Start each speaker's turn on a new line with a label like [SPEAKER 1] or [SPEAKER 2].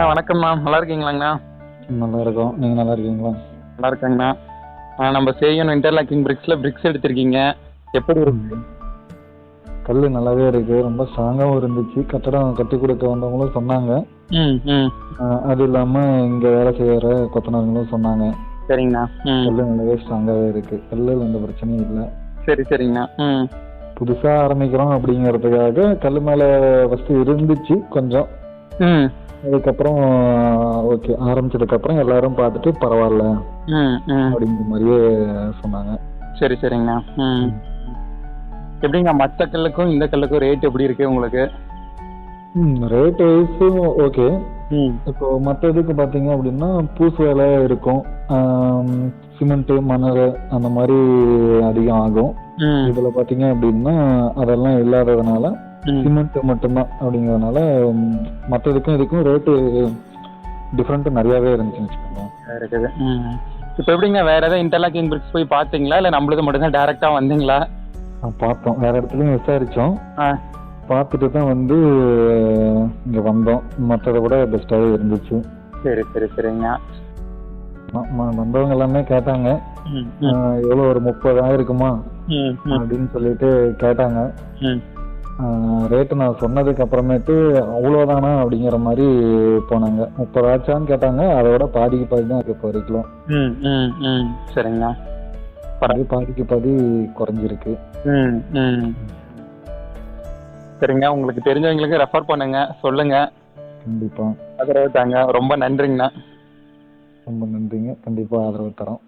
[SPEAKER 1] அண்ணா வணக்கம்ண்ணா, நல்லா இருக்கீங்களாங்கண்ணா?
[SPEAKER 2] நல்லா இருக்கோம். நீங்கள் நல்லா இருக்கீங்களா?
[SPEAKER 1] நல்லா இருக்கேங்கண்ணா. நம்ம சேயன் இன்டர்லாக்கிங் பிரிக்ஸ் எடுத்திருக்கீங்க, எப்படி இருக்கு?
[SPEAKER 2] கல் நல்லாவே இருக்கு, ரொம்ப ஸ்ட்ராங்காகவும் இருந்துச்சு. கட்டடம் கட்டி கொடுக்க வந்தவங்களும் சொன்னாங்க.
[SPEAKER 1] ம் ம்
[SPEAKER 2] அது இல்லாமல் இங்கே வேலை செய்கிற கொத்தனார்களும் சொன்னாங்க.
[SPEAKER 1] சரிங்கண்ணா.
[SPEAKER 2] கல் நல்லாவே ஸ்ட்ராங்காகவே இருக்கு. கல்லில் எந்த பிரச்சனையும் இல்லை.
[SPEAKER 1] சரி சரிங்கண்ணா.
[SPEAKER 2] புதுசாக ஆரம்பிக்கிறோம் அப்படிங்கிறதுக்காக கல் மேலே ஃபஸ்ட்டு இருந்துச்சு கொஞ்சம். அதுக்கப்புறம் ஓகே ஆரம்பிச்சதுக்கப்புறம் எல்லாரும் பார்த்துட்டு பரவாயில்ல அப்படிங்கிற மாதிரியே சொன்னாங்க.
[SPEAKER 1] சரி சரிங்கண்ணா. எப்படிங்க மற்ற கல்லுக்கும் இந்த கல்லுக்கும் ரேட் எப்படி இருக்கு உங்களுக்கு?
[SPEAKER 2] ரேட் வைஸும் ஓகே. இப்போ மற்ற இதுக்கு பார்த்தீங்க அப்படின்னா பூசு வேலை இருக்கும், சிமெண்ட்டு மணல் அந்த மாதிரி அதிகம் ஆகும். இதில் பார்த்தீங்க அப்படின்னா அதெல்லாம் இல்லாததுனால சிமெண்ட் மட்டும்தான் அப்படிங்கிறதுனால மற்றதுக்கும் இதுக்கும் ரேட்டு டிஃப்ரெண்ட்டு நிறையாவே இருந்துச்சுன்னு
[SPEAKER 1] இருக்குது. இப்போ எப்படிங்க வேற ஏதாவது இன்டர்லாக்கிங் பிரிக்ஸ் போய் பார்த்தீங்களா, இல்லை நம்மளுக்கு மட்டும்தான் டேரெக்டாக வந்தீங்களா?
[SPEAKER 2] பார்த்தோம், வேற இடத்துலையும் விசாரித்தோம். பார்த்துட்டு தான் வந்து இங்கே வந்தோம். மற்றதை விட பெஸ்ட்டாகவே இருந்துச்சு.
[SPEAKER 1] சரி சரி சரிங்க.
[SPEAKER 2] வந்தவங்க எல்லாமே கேட்டாங்க எவ்வளோ, ஒரு 30,000 இருக்குமா அப்படின்னு சொல்லிட்டு கேட்டாங்க. ரேட்டு நான் சொன்னதுக்கு அப்புறமேட்டு அவ்வளோதானா அப்படிங்கிற மாதிரி போனாங்க. 30 ஆச்சான்னு கேட்டாங்க. அதோட பாதிக்கு பாதி தான் இருக்கு இப்போ வரைக்கும்.
[SPEAKER 1] சரிங்க.
[SPEAKER 2] பாதிக்கு பாதி குறைஞ்சிருக்கு.
[SPEAKER 1] சரிங்க, உங்களுக்கு தெரிஞ்சவங்களுக்கு ரெஃபர் பண்ணுங்க, சொல்லுங்க.
[SPEAKER 2] கண்டிப்பா
[SPEAKER 1] ஆதரவு தாங்க. ரொம்ப நன்றிங்கண்ணா.
[SPEAKER 2] ரொம்ப நன்றிங்க. கண்டிப்பா ஆதரவு தரோம்.